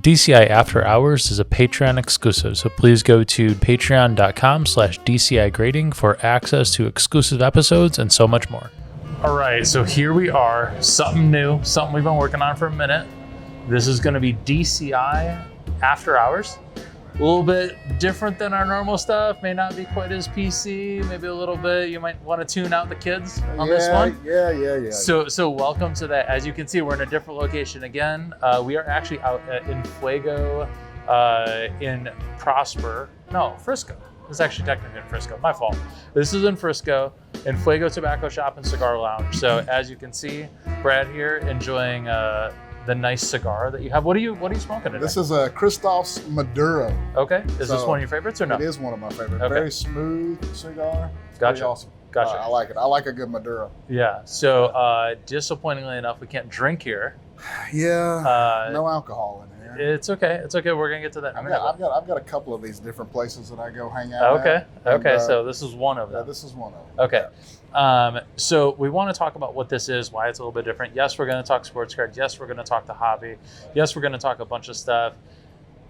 DCI After Hours is a Patreon exclusive, so please go to patreon.com/DCI Grading for access to exclusive episodes and so much more. All right, so here we are, something new, something we've been working on for a minute. This is going to be DCI After Hours. A little bit different than our normal stuff, may not be quite as PC, maybe a little bit. You might want to tune out the kids on this one. Yeah. So welcome to that. As you can see, we're in a different location again. We are actually out in Fuego, in Frisco. It's actually technically in Frisco, my fault. This is in Frisco, in Fuego Tobacco Shop and Cigar Lounge. So as you can see, Brad here enjoying the nice cigar that you have. What are you smoking today? This is a Christoph's Maduro. Okay. Is this one of your favorites or no? It is one of my favorites. Okay. Very smooth cigar. Gotcha. Pretty awesome. Gotcha. I like it. I like a good Maduro. Yeah. So disappointingly enough, we can't drink here. Yeah. No alcohol in here. It's okay. It's okay. We're gonna get to that. I've got a couple of these different places that I go hang out. Okay. At, okay. So this is one of them. Yeah, this is one of them. Okay. So we want to talk about what this is, why it's a little bit different. Yes, we're going to talk sports cards. Yes, we're going to talk the hobby. Yes, we're going to talk a bunch of stuff.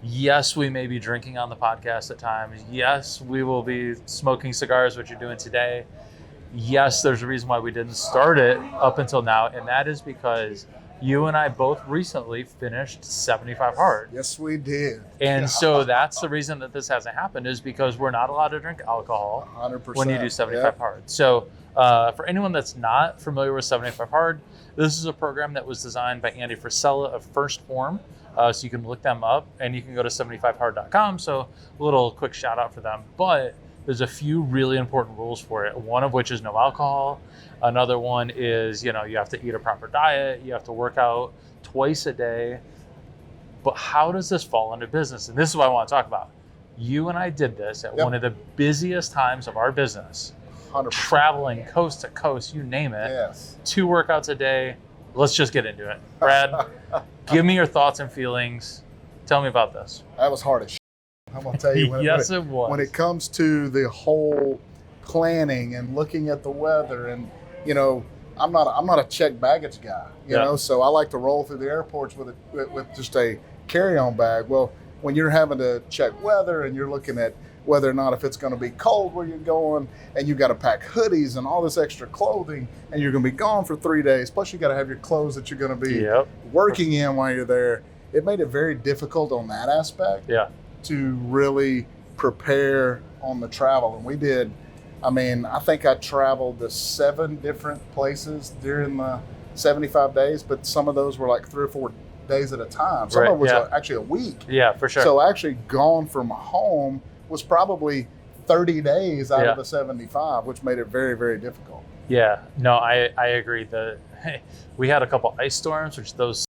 Yes, we may be drinking on the podcast at times. Yes, we will be smoking cigars, which you're doing today. Yes, there's a reason why we didn't start it up until now, and that is because you and I both recently finished 75 hard. Yes, we did. And so that's the reason that this hasn't happened, is because we're not allowed to drink alcohol 100%. when you do 75 hard. So for anyone that's not familiar with 75 hard, this is a program that was designed by Andy Frisella of First Form. So you can look them up and you can go to 75hard.com. So a little quick shout out for them. But there's a few really important rules for it. One of which is no alcohol. Another one is, you have to eat a proper diet. You have to work out twice a day. But how does this fall into business? And this is what I want to talk about. You and I did this at one of the busiest times of our business. 100%. Traveling coast to coast, you name it. Yes. 2 workouts a day. Let's just get into it. Brad, give me your thoughts and feelings. Tell me about this. That was hard as shit. I'm going to tell you. It was. When it comes to the whole planning and looking at the weather and, I'm not a checked baggage guy, you know, so I like to roll through the airports with just a carry-on bag. Well, when you're having to check weather and you're looking at whether or not if it's going to be cold where you're going, and you got to pack hoodies and all this extra clothing, and you're going to be gone for 3 days, plus you got to have your clothes that you're going to be working in while you're there. It made it very difficult on that aspect to really prepare on the travel. And we did, I think I traveled to 7 different places during the 75 days, but some of those were like 3 or 4 days at a time. Some of it was actually a week. Yeah, for sure. So actually gone from home was probably 30 days out of the 75, which made it very, very difficult. Yeah, no, I agree. We had a couple ice storms, which those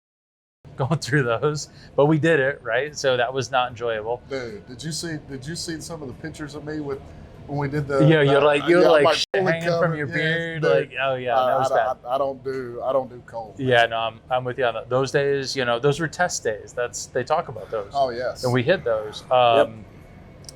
going through those, but we did it, right? So that was not enjoyable. Dude, did you see some of the pictures of me when we did the? Yeah, you're like hanging covered from your beard, dude. like that was bad. I don't do cold. Yeah, no, I'm with you on that. Those days, those were test days. They talk about those. Oh yes. And we hit those.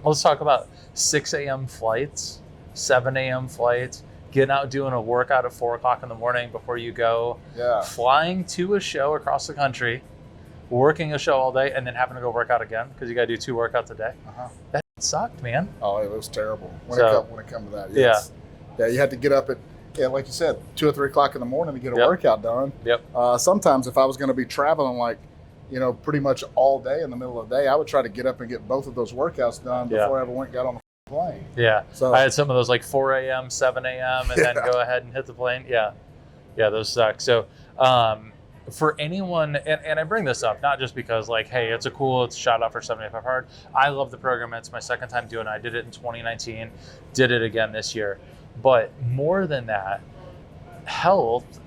Let's talk about 6 a.m. flights, 7 a.m. flights, getting out doing a workout at 4 o'clock in the morning before you go, flying to a show across the country, working a show all day, and then having to go work out again because you got to do 2 workouts a day. That sucked, man. Oh, it was terrible when it come to that. Yes. Yeah, you had to get up at, like you said, 2 or 3 o'clock in the morning to get a workout done. Sometimes if I was going to be traveling pretty much all day in the middle of the day, I would try to get up and get both of those workouts done before I ever got on the plane. Yeah. So I had some of those like 4 a.m., 7 a.m., and then go ahead and hit the plane. Yeah, those suck. So for anyone, and I bring this up not just because hey, it's a shout out for 75 hard. I love the program. It's my second time doing it. I did it in 2019, did it again this year. But more than that, health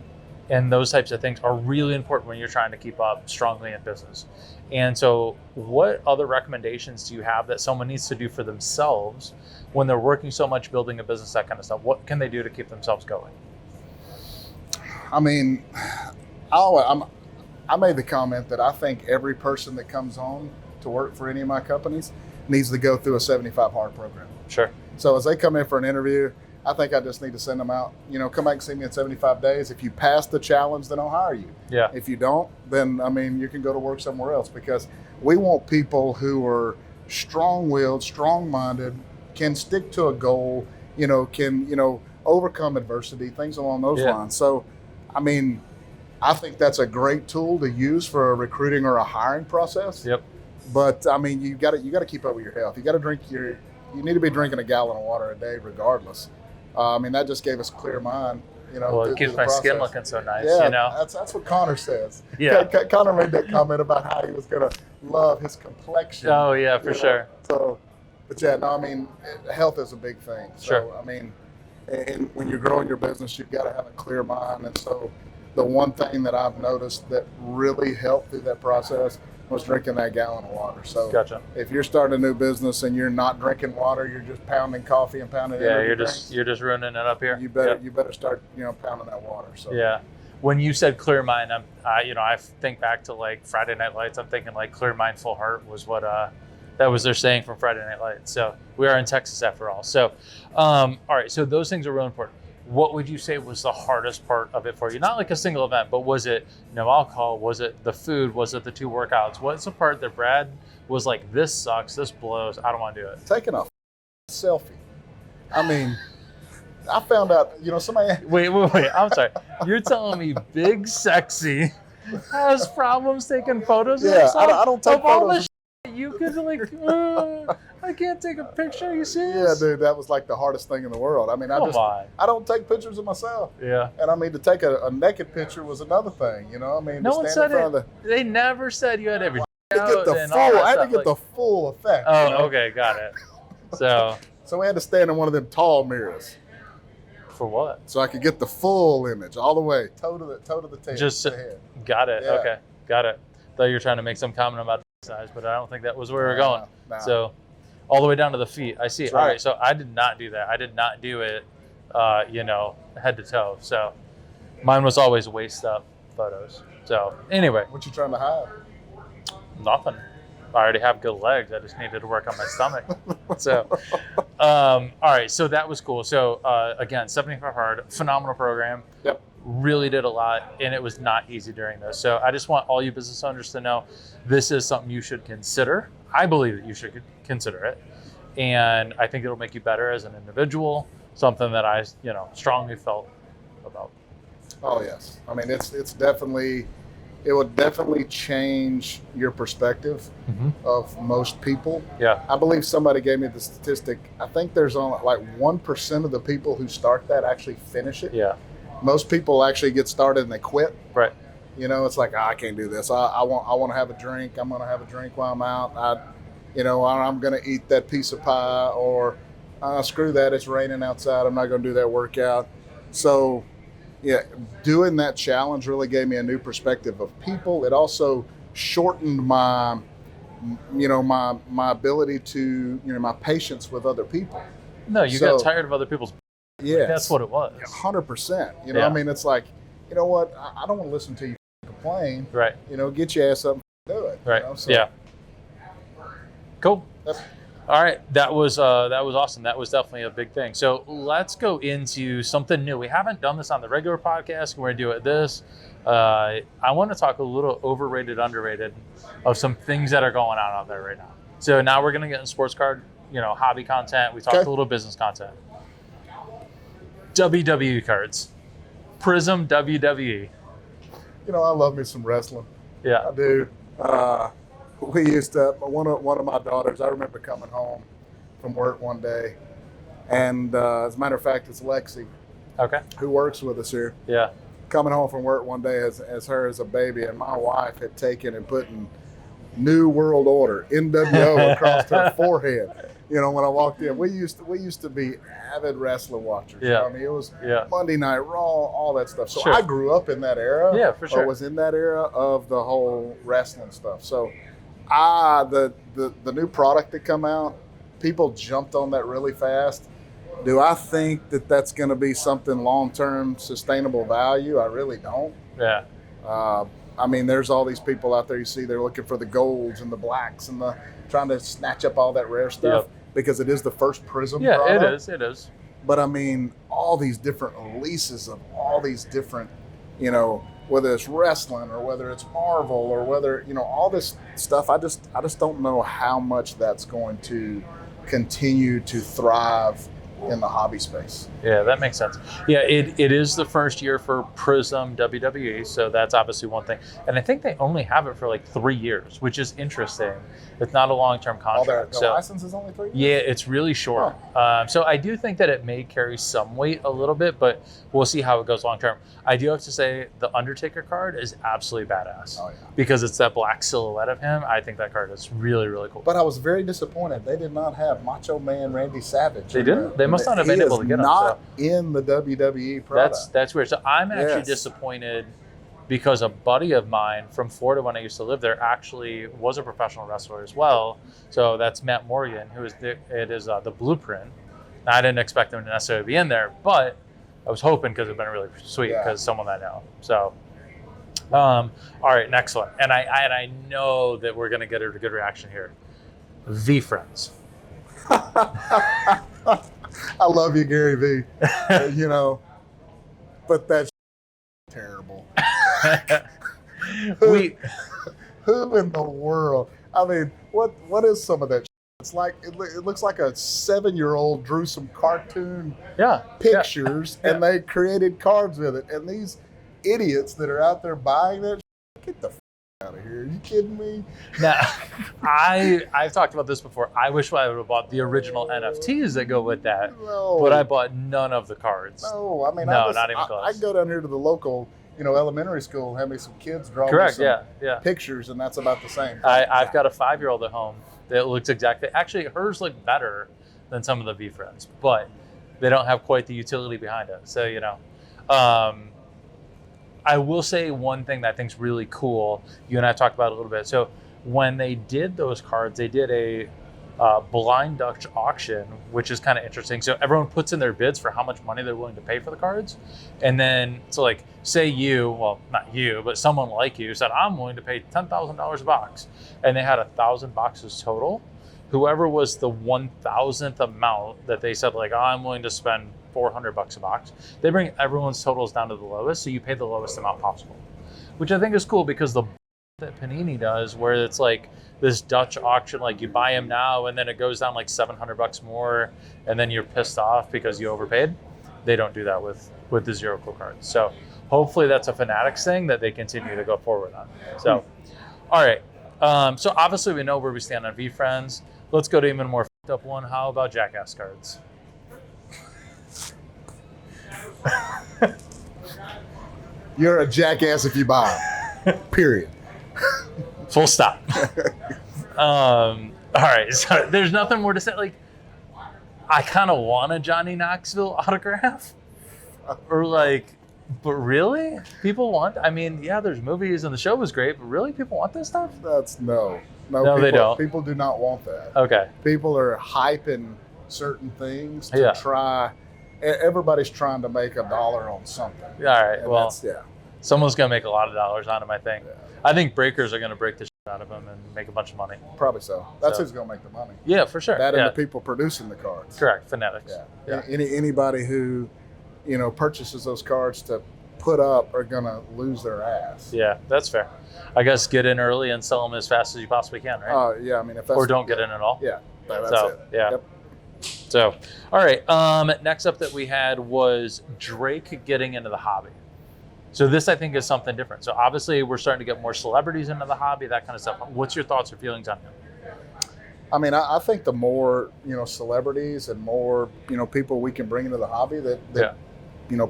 and those types of things are really important when you're trying to keep up strongly in business. And so what other recommendations do you have that someone needs to do for themselves when they're working so much, building a business, that kind of stuff? What can they do to keep themselves going? I made the comment that I think every person that comes on to work for any of my companies needs to go through a 75 hard program. Sure. So as they come in for an interview, I think I just need to send them out, come back and see me in 75 days. If you pass the challenge, then I'll hire you. Yeah. If you don't, then, you can go to work somewhere else, because We want people who are strong-willed, strong-minded, can stick to a goal, can, overcome adversity, things along those lines. So, I mean, I think that's a great tool to use for a recruiting or a hiring process. Yep. But I mean, you got to keep up with your health. You need to be drinking a gallon of water a day regardless. I mean, that just gave us a clear mind. Well, it keeps my skin looking so nice. Yeah, that's what Connor says. Yeah. Connor made that comment about how he was going to love his complexion. Oh yeah, for sure. So, but yeah, no, I mean, health is a big thing. So, Sure. I mean, and when you're growing your business, you've got to have a clear mind. And so, the one thing that I've noticed that really helped through that process was drinking that gallon of water. So Gotcha. If you're starting a new business and you're not drinking water, you're just pounding coffee and pounding you're just ruining it up here. You better start pounding that water. So yeah. When you said clear mind, I think back to like Friday Night Lights. I'm thinking like clear mind, full heart was what that was their saying from Friday Night Lights. So we are in Texas after all. So all right, so those things are really important. What would you say was the hardest part of it for you? Not like a single event, but was it no alcohol? Was it the food? Was it the 2 workouts? What's the part that Brad was like, this sucks, this blows, I don't want to do it? Taking a selfie. I mean, I found out, somebody... Wait, I'm sorry. You're telling me Big Sexy has problems taking photos of himself? I don't take of all photos. The you could like, I can't take a picture. Are you Yeah, serious? dude, that was like the hardest thing in the world. I mean, I don't take pictures of myself. Yeah. And I mean, to take a naked picture was another thing, I mean, no to one stand said in front it. of They never said you had every I had to get the full effect. Oh, okay, got it. So we had to stand in one of them tall mirrors. For what? So I could get the full image all the way, toe to the tail. Just the head. Got it. Yeah. Okay, got it. Thought you were trying to make some comment about the size, but I don't think that was where we were going. Nah. So all the way down to the feet. I see. That's All right. right. So I did not do that. I did not do it, head to toe. So mine was always waist up photos. So anyway, What you trying to hide? nothing. I already have good legs. I just needed to work on my stomach. So, all right. So that was cool. So again, 75 hard, phenomenal program. Yep. Really did a lot, and it was not easy during this. So I just want all you business owners to know this is something you should consider. I believe that you should consider it, and I think it'll make you better as an individual. Something that I, strongly felt about. Oh yes. I mean, it would definitely change your perspective of most people. Yeah. I believe somebody gave me the statistic. I think there's only like 1% of the people who start that actually finish it. Yeah. Most people actually get started and they quit. Right. It's like, I can't do this. I want to have a drink. I'm going to have a drink while I'm out. I'm going to eat that piece of pie, or screw that. It's raining outside. I'm not going to do that workout. So, yeah, doing that challenge really gave me a new perspective of people. It also shortened my ability to, my patience with other people. No, you got tired of other people's. Yeah, That's what it was. 100%. I mean, it's like, you know what? I don't want to listen to you complain. Right. Get your ass up and do it. Right. So, Yeah. Cool. That's- All right. That was awesome. That was definitely a big thing. So let's go into something new. We haven't done this on the regular podcast. We're going to do it this. I want to talk a little overrated, underrated of some things that are going on out there right now. So now we're going to get in sports card, hobby content. We talked a little business content. WWE cards. Prizm WWE. I love me some wrestling. Yeah. I do. We used to, one of my daughters, I remember coming home from work one day, and as a matter of fact, it's Lexi, Okay. who works with us here, Yeah. coming home from work one day as her as a baby, and my wife had taken and put New World Order, NWO, across her forehead. When I walked in, we used to be avid wrestling watchers. Yeah. I mean, it was Yeah. Monday Night Raw, all that stuff. So Sure. I grew up in that era. Yeah, for sure. Or was in that era of the whole wrestling stuff. So the new product that come out, people jumped on that really fast. Do I think that that's going to be something long-term sustainable value? I really don't. Yeah. I mean, there's all these people out there you see, they're looking for the golds and the blacks and trying to snatch up all that rare stuff. Yep. Because it is the first Prizm Yeah, product. it is. But I mean, all these different releases of all these different, whether it's wrestling or whether it's Marvel or whether, all this stuff. I just don't know how much that's going to continue to thrive in the hobby space. Yeah, that makes sense. Yeah, it is the first year for Prizm WWE, so that's obviously one thing. And I think they only have it for like 3 years, which is interesting. It's not a long-term contract. The license is only 3 years? Yeah, it's really short. So I do think that it may carry some weight a little bit, but we'll see how it goes long-term. I do have to say the Undertaker card is absolutely badass. Oh, yeah. Because it's that black silhouette of him. I think that card is really, really cool. But I was very disappointed. They did not have Macho Man Randy Savage. They didn't? They must not have been able to get him. Not in the WWE product. That's weird. So I'm actually disappointed because a buddy of mine from Florida when I used to live there actually was a professional wrestler as well. So that's Matt Morgan, who is the Blueprint. Now, I didn't expect him to necessarily be in there, but I was hoping because it'd been really sweet because someone I know. So, all right, next one, and I know that we're gonna get a good reaction here. VeeFriends. I love you, Gary V. But that's terrible. Who in the world? I mean, what is some of that? It's like it looks like a 7-year-old drew some cartoon pictures and they created cards with it. And these idiots that are out there buying that, get the out of here. Are you kidding me? Now, I've talked about this before. I wish I would have bought the original NFTs that go with that, but I bought none of the cards. No, I mean, not even close. I can go down here to the local, elementary school and have me some kids draw pictures, and that's about the same. I've got a 5-year-old at home that looks exactly. Actually, hers look better than some of the VeeFriends, but they don't have quite the utility behind it. So I will say one thing that I think is really cool. You and I talked about it a little bit. So when they did those cards, they did a blind Dutch auction, which is kind of interesting. So everyone puts in their bids for how much money they're willing to pay for the cards. And then, so like, say not you, but someone like you said, I'm willing to pay $10,000 a box. And they had 1,000 boxes total. Whoever was the 1,000th amount that they said, like, I'm willing to spend $400 a box, they bring everyone's totals down to the lowest, so you pay the lowest amount possible, which I think is cool because the that Panini does, where it's like this Dutch auction, like you buy them now and then it goes down like $700 more, and then you're pissed off because you overpaid. They don't do that with the ZeroCool cards. So hopefully that's a Fanatics thing that they continue to go forward on. So, all right. So obviously we know where we stand on VeeFriends. Let's go to even a more fucked up one. How about Jackass Cards? You're a jackass if you buy them. Period. Full stop. All right. So there's nothing more to say. Like, I kind of want a Johnny Knoxville autograph, or like, but really, people want. I mean, yeah, there's movies and the show was great, but really, people want this stuff? No, they don't. People do not want that. Okay. People are hyping certain things to try. Everybody's trying to make $1 on something. All right. And someone's gonna make a lot of dollars on him. I think. Yeah. I think breakers are gonna break the shit out of them and make a bunch of money. Probably so. That's who's gonna make the money. Yeah, for sure. That and the people producing the cards. Correct. Fanatics. Yeah. Anybody who, purchases those cards to put up are gonna lose their ass. Yeah, that's fair. I guess get in early and sell them as fast as you possibly can, right? Yeah. I mean, if that's or don't get in at all. Yeah. That's it. Yeah. Yep. So, all right. Next up that we had was Drake getting into the hobby. So this, I think, is something different. So obviously, we're starting to get more celebrities into the hobby, that kind of stuff. What's your thoughts or feelings on him? I mean, I think the more celebrities and more people we can bring into the hobby that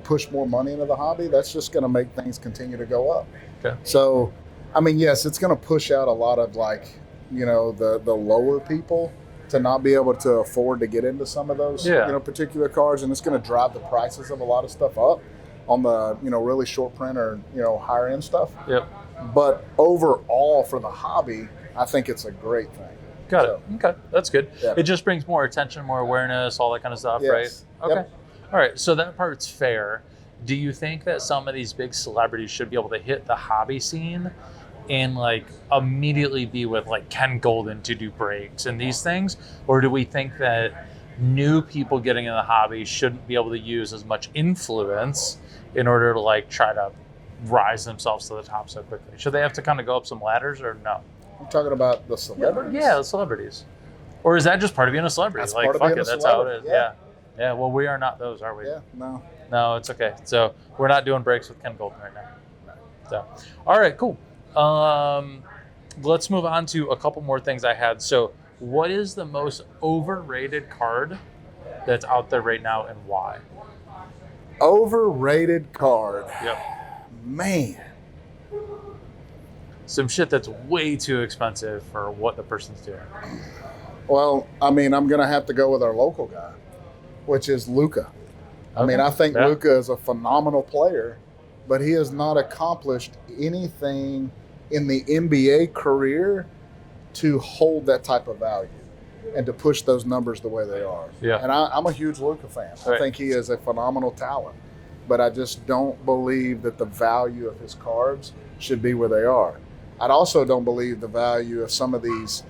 push more money into the hobby, that's just going to make things continue to go up. Okay. So, I mean, yes, it's going to push out a lot of the lower people to not be able to afford to get into some of those particular cards, and it's going to drive the prices of a lot of stuff up on the really short print or higher end stuff. Yep. But overall for the hobby, I think it's a great thing. Got it. Okay, that's good. Yeah. It just brings more attention, more awareness, all that kind of stuff, right? Okay. Yep. All right. So that part's fair. Do you think that some of these big celebrities should be able to hit the hobby scene and immediately be with Ken Golden to do breaks and these things? Or do we think that new people getting in the hobby shouldn't be able to use as much influence in order to try to rise themselves to the top so quickly? Should they have to kind of go up some ladders or no? I'm talking about the celebrities. Yeah, the celebrities. Or is that just part of being a celebrity? That's like, part of fuck being it, a that's how it celebrity. is. Yeah. Yeah, well, we are not those, are we? Yeah, no. No, it's okay. So we're not doing breaks with Ken Golden right now. So, all right, cool. Let's move on to a couple more things I had. So what is the most overrated card that's out there right now and why? Overrated card. Yep. Man. Some shit that's way too expensive for what the person's doing. Well, I mean, I'm going to have to go with our local guy, which is Luka. I mean, I think Luka is a phenomenal player, but he has not accomplished anything in the NBA career to hold that type of value and to push those numbers the way they are. Yeah. And I'm a huge Luka fan. Right. I think he is a phenomenal talent, but I just don't believe that the value of his cards should be where they are. I also don't believe the value of some of these,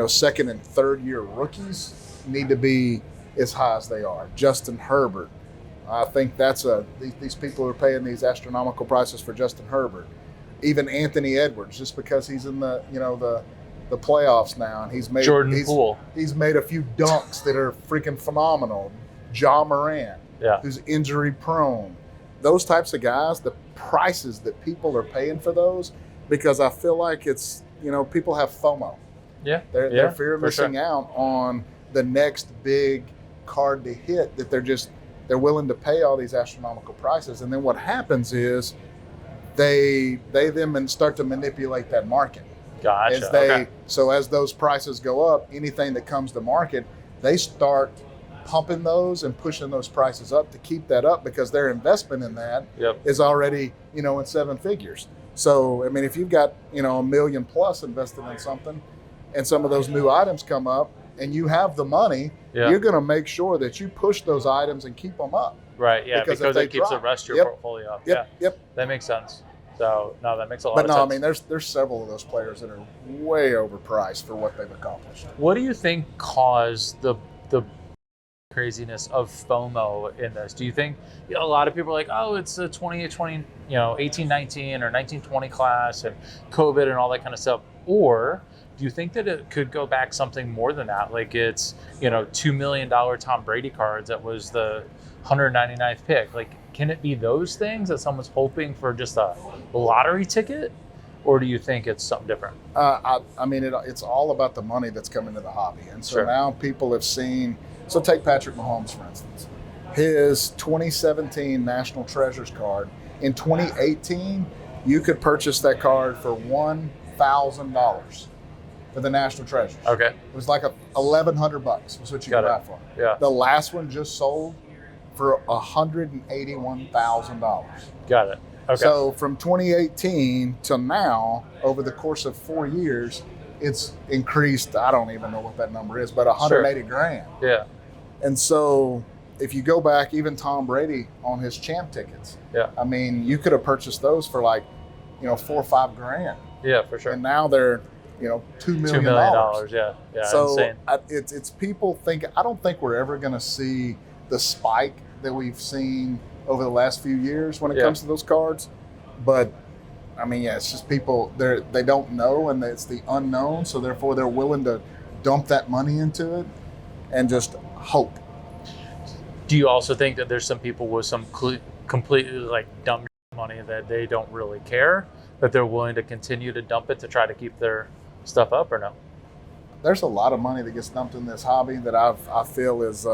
second and third year rookies need to be as high as they are. Justin Herbert. I think these people are paying these astronomical prices for Justin Herbert. Even Anthony Edwards, just because he's in the playoffs now, and he's made Poole. He's made a few dunks that are freaking phenomenal. Ja Morant, who's injury prone. Those types of guys, the prices that people are paying for those, because I feel like it's, people have FOMO. Yeah. They're fear of missing out on the next big card to hit, that they're willing to pay all these astronomical prices. And then what happens is they then start to manipulate that market. Gotcha. So as those prices go up, anything that comes to market, they start pumping those and pushing those prices up to keep that up, because their investment in that is already, in seven figures. So, I mean, if you've got, $1 million plus invested in something and some of those new items come up and you have the money, you're going to make sure that you push those items and keep them up. Right, yeah, because it keeps the rest of your portfolio up. Yep. That makes sense. So, no, that makes a lot of sense. But no, I mean, there's several of those players that are way overpriced for what they've accomplished. What do you think caused the craziness of FOMO in this? Do you think a lot of people are like, oh, it's the 18-19 or 19-20 class and COVID and all that kind of stuff? Or do you think that it could go back something more than that? Like it's, $2 million Tom Brady cards that was the 199th pick. Like, can it be those things that someone's hoping for just a lottery ticket? Or do you think it's something different? I mean, it's all about the money that's coming to the hobby. And so now people have seen. So take Patrick Mahomes, for instance. His 2017 National Treasures card. In 2018, you could purchase that card for $1,000 for the National Treasures. Okay. It was like $1,100 was what you could buy for. Yeah. The last one just sold for $181,000. Got it. Okay. So from 2018 to now, over the course of 4 years, it's increased. I don't even know what that number is, but $180,000. Yeah. And so if you go back, even Tom Brady on his champ tickets, I mean, you could have purchased those for like, $4 or $5 grand. Yeah, for sure. And now they're, $2 million. $2 million. Yeah. So insane. It's people think. I don't think we're ever going to see the spike that we've seen over the last few years when it comes to those cards, but I mean, it's just people they don't know, and it's the unknown, so therefore they're willing to dump that money into it and just hope. Do you also think that there's some people with some completely like dumb money that they don't really care, but they're willing to continue to dump it to try to keep their stuff up, or no? There's a lot of money that gets dumped in this hobby that I feel is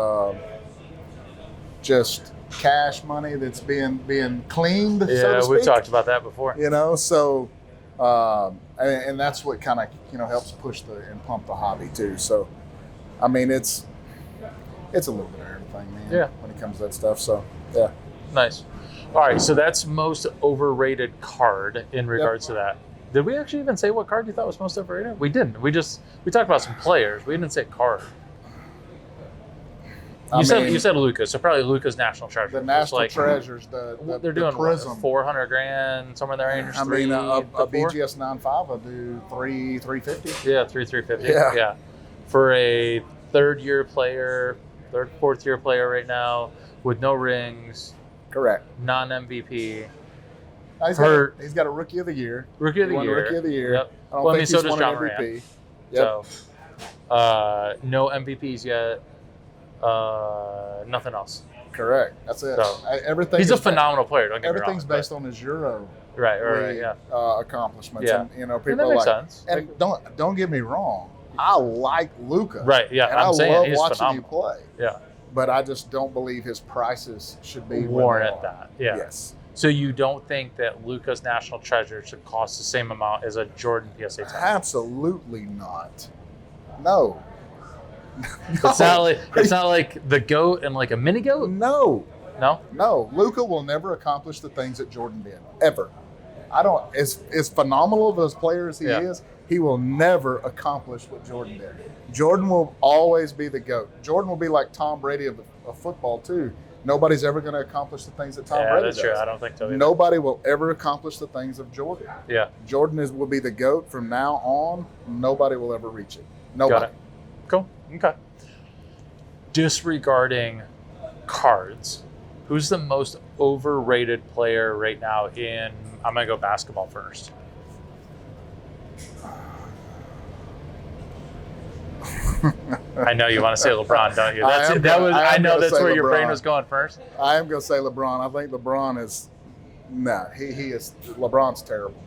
just cash money that's being cleaned. So to speak. We've talked about that before. So and that's what kind of helps push and pump the hobby too. So I mean, it's a little bit of everything, man. Yeah. When it comes to that stuff. So yeah. Nice. All right, so that's most overrated card in regards to that. Did we actually even say what card you thought was most overrated? We didn't. We talked about some players. We didn't say card. You said Lucas, so probably Lucas National Treasure. The National Treasures, they're doing Prizm. $400,000, somewhere in the range. I mean, a BGS 9.5 will do $350. Yeah, $350. Yeah. For a fourth year player right now with no rings. Correct. Non-MVP. He's got a Rookie of the Year. Rookie of the Year. Rookie of the Year. Yep. I don't think he's so does won John an Moran. MVP. Yep. So, no MVPs yet. Nothing else. Correct. That's it. So, everything. He's a phenomenal player. Don't get me wrong. Everything's based on his Euro. Right. Yeah. Accomplishments. Yeah. And, you know, people And that are makes like, sense. and don't get me wrong. I like Luka. Right. Yeah. And I'm saying love he's watching phenomenal. you play. Yeah. But I just don't believe his prices should be warrant that. Yeah. Yes. So you don't think that Luka's National Treasure should cost the same amount as a Jordan PSA 10? Absolutely not. No. It's not like the GOAT and like a mini GOAT? No. No? Luka will never accomplish the things that Jordan did. Ever. As phenomenal of a player as he is, he will never accomplish what Jordan did. Jordan will always be the GOAT. Jordan will be like Tom Brady of football too. Nobody's ever going to accomplish the things that Tom Brady does. Yeah, that's true. I don't think so either. Nobody will ever accomplish the things of Jordan. Yeah. Jordan will be the GOAT from now on. Nobody will ever reach it. Nobody. Got it. Cool. Okay. Disregarding cards, who's the most overrated player right now in, I'm going to go basketball first. I know you want to say LeBron, don't you? I know that's where your brain was going first. I am going to say LeBron. I think LeBron is, LeBron's terrible.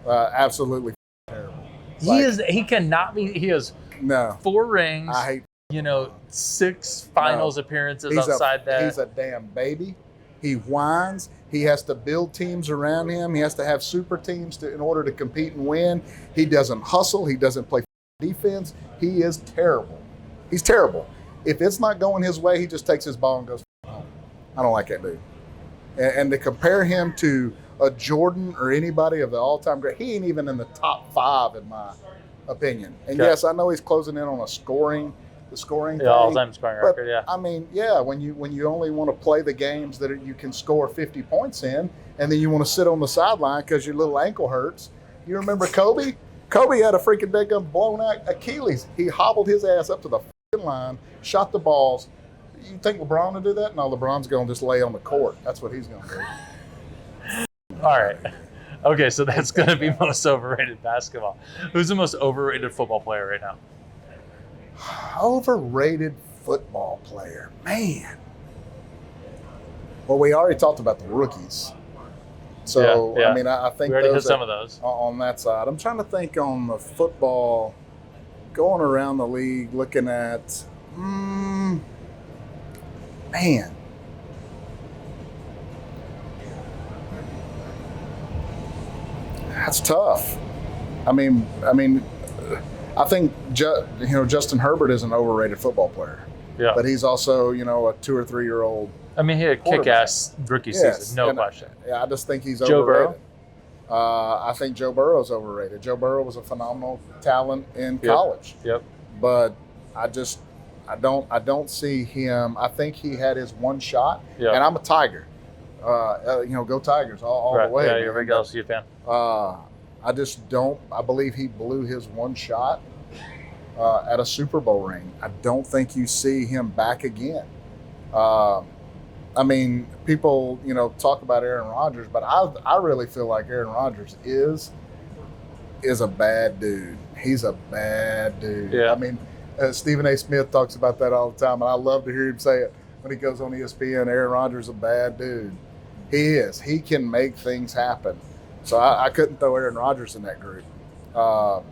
Absolutely terrible. He cannot be, he has 4 rings. I hate 6 finals appearances outside that. He's a damn baby. He whines. He has to build teams around him. He has to have super teams in order to compete and win. He doesn't hustle. He doesn't play defense. He is terrible. He's terrible. If it's not going his way, he just takes his ball and goes home. I don't like that dude. And to compare him to a Jordan or anybody of the all-time great, he ain't even in the top 5 in my opinion. And yes, I know he's closing in on the scoring thing. All-time scoring record, yeah. I mean, when you only want to play the games that you can score 50 points in, and then you want to sit on the sideline because your little ankle hurts. You remember Kobe? Kobe had a freaking daggum blown out Achilles. He hobbled his ass up to the line, shot the balls. You think LeBron will do that? No, LeBron's going to just lay on the court. That's what he's going to do. All right. Okay, so that's going to be most overrated basketball. Who's the most overrated football player right now? Overrated football player. Man. Well, we already talked about the rookies. So, yeah. I mean, I think we already hit some of those. On that side. I'm trying to think on the football, going around the league, looking at, man. That's tough. I mean, I think Justin Herbert is an overrated football player. Yeah. But he's also, a 2 or 3 year old. I mean, he had a kick-ass rookie season, no question. Yeah, I just think he's Joe overrated. I think Joe Burrow's overrated. Joe Burrow was a phenomenal talent in college. Yep. But I don't see him. I think he had his one shot. Yep. And I'm a Tiger. Go Tigers all the way. Yeah, you're a big LSU fan. I just don't. I believe he blew his one shot at a Super Bowl ring. I don't think you see him back again. I mean, people, talk about Aaron Rodgers, but I really feel like Aaron Rodgers is a bad dude. He's a bad dude. Yeah. I mean, Stephen A. Smith talks about that all the time, and I love to hear him say it when he goes on ESPN. Aaron Rodgers is a bad dude. He is. He can make things happen. So I couldn't throw Aaron Rodgers in that group. But,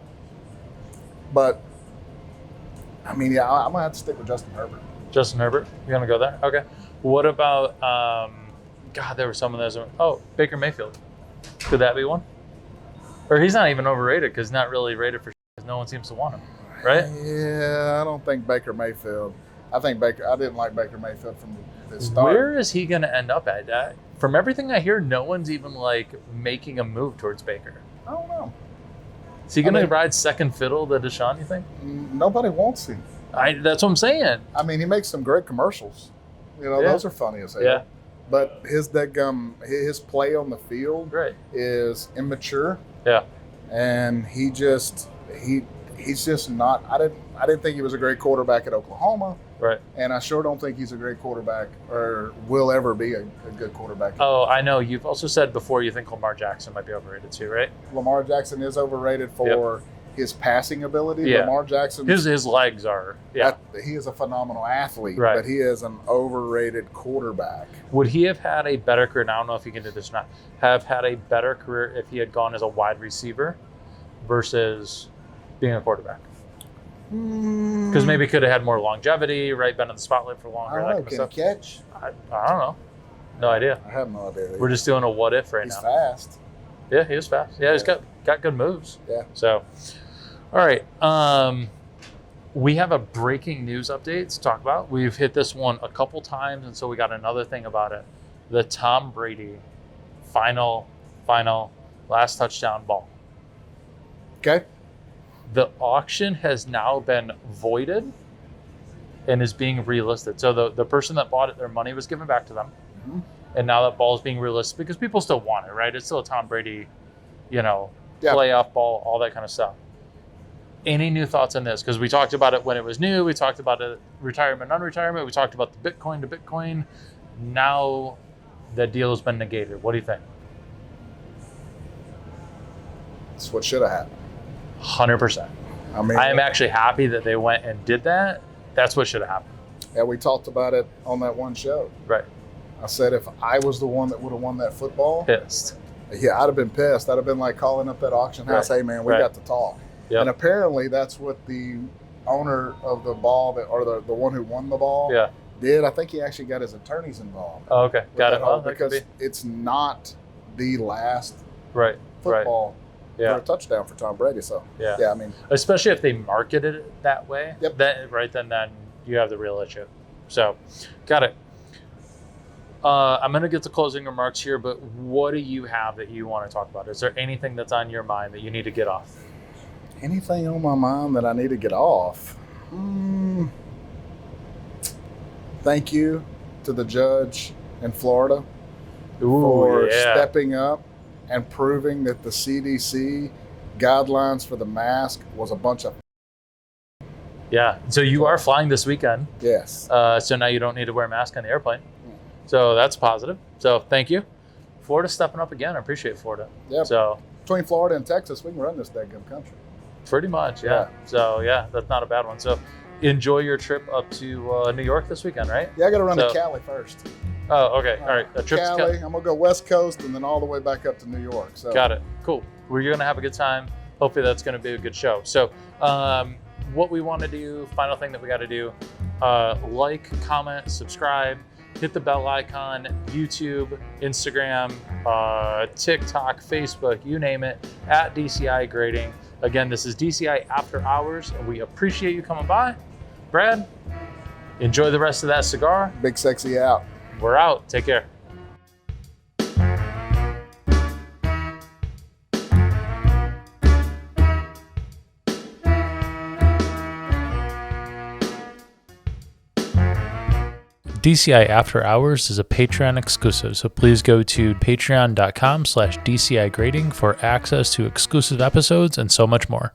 I mean, I'm going to have to stick with Justin Herbert. Justin Herbert? You're going to go there? Okay. What about, there were some of those. Oh, Baker Mayfield. Could that be one? Or he's not even overrated because he's not really rated for because no one seems to want him, right? Yeah, I don't think Baker Mayfield. I didn't like Baker Mayfield from the start. Where is he going to end up at? From everything I hear, no one's even making a move towards Baker. I don't know. Is he going to ride second fiddle to Deshaun, you think? Nobody wants him. That's what I'm saying. I mean, he makes some great commercials. Those are funny as hell. Yeah. But his play on the field is immature. Yeah. And he's just not. I didn't think he was a great quarterback at Oklahoma. Right. And I sure don't think he's a great quarterback or will ever be a good quarterback. Oh, I know. You've also said before you think Lamar Jackson might be overrated too, right? Lamar Jackson is overrated for his passing ability. Yeah. Lamar Jackson, his legs are. Yeah. He is a phenomenal athlete, Right. but he is an overrated quarterback. Would he have had a better career? Now, I don't know if you can do this or not. Have had a better career if he had gone as a wide receiver versus being a quarterback? Because maybe could have had more longevity, right? Been in the spotlight for longer. I don't know. Can he catch? I don't know. No idea. I have no idea. We're just doing a what if right He's now. fast. Yeah, he is fast. Yeah, he's got good moves. Yeah. So, all right. We have a breaking news update to talk about. We've hit this one a couple times, and so we got another thing about it. The Tom Brady final last touchdown ball. Okay. The auction has now been voided and is being relisted. So the person that bought it, their money was given back to them. Mm-hmm. And now that ball is being relisted because people still want it, right? It's still a Tom Brady, playoff ball, all that kind of stuff. Any new thoughts on this? Because we talked about it when it was new. We talked about it retirement, non-retirement. We talked about the Bitcoin to Bitcoin. Now the deal has been negated. What do you think? That's what should have happened. 100%. I mean, I am actually happy that they went and did that. That's what should have happened. Yeah, we talked about it on that one show. Right. I said if I was the one that would have won that football, Pissed. yeah, I'd have been pissed. I'd have been like calling up that auction house, Right. hey man, we Right. got to talk. Yep. And apparently that's what the owner of the ball or the one who won the ball Yeah. did. I think he actually got his attorneys involved. Oh, okay. with Got that it. whole- Oh, that could because be. it's not the last Right. football Yeah. for a touchdown for Tom Brady. So Yeah. yeah, I mean, Especially if they marketed it that way. Yep. Then you have the real issue. So, got it. I'm going to get to closing remarks here, but what do you have that you want to talk about? Is there anything that's on your mind that you need to get off? anything on my mind that I need to get off? Thank you to the judge in Florida for stepping up and proving that the CDC guidelines for the mask was a bunch of Yeah. So you are flying this weekend. yes. So now you don't need to wear a mask on the airplane. So that's positive. So thank you. Florida's stepping up again. I appreciate Florida. Yep. So Between Florida and Texas, we can run this daggum country. pretty much, yeah. So yeah, that's not a bad one. So enjoy your trip up to New York this weekend, right? Yeah, I got to run to So- Cali first. Oh, okay. All right. A trip to Cali. Cali. I'm gonna go West Coast and then all the way back up to New York. So Got it. Cool. We're going to have a good time. Hopefully that's going to be a good show. So what we want to do, final thing that we got to do, like, comment, subscribe, hit the bell icon, YouTube, Instagram, TikTok, Facebook, you name it, at DCI Grading. Again, this is DCI After Hours, and we appreciate you coming by. Brad, enjoy the rest of that cigar. Big Sexy out. We're out. Take care. DCI After Hours is a Patreon exclusive, so please go to patreon.com/DCI Grading for access to exclusive episodes and so much more.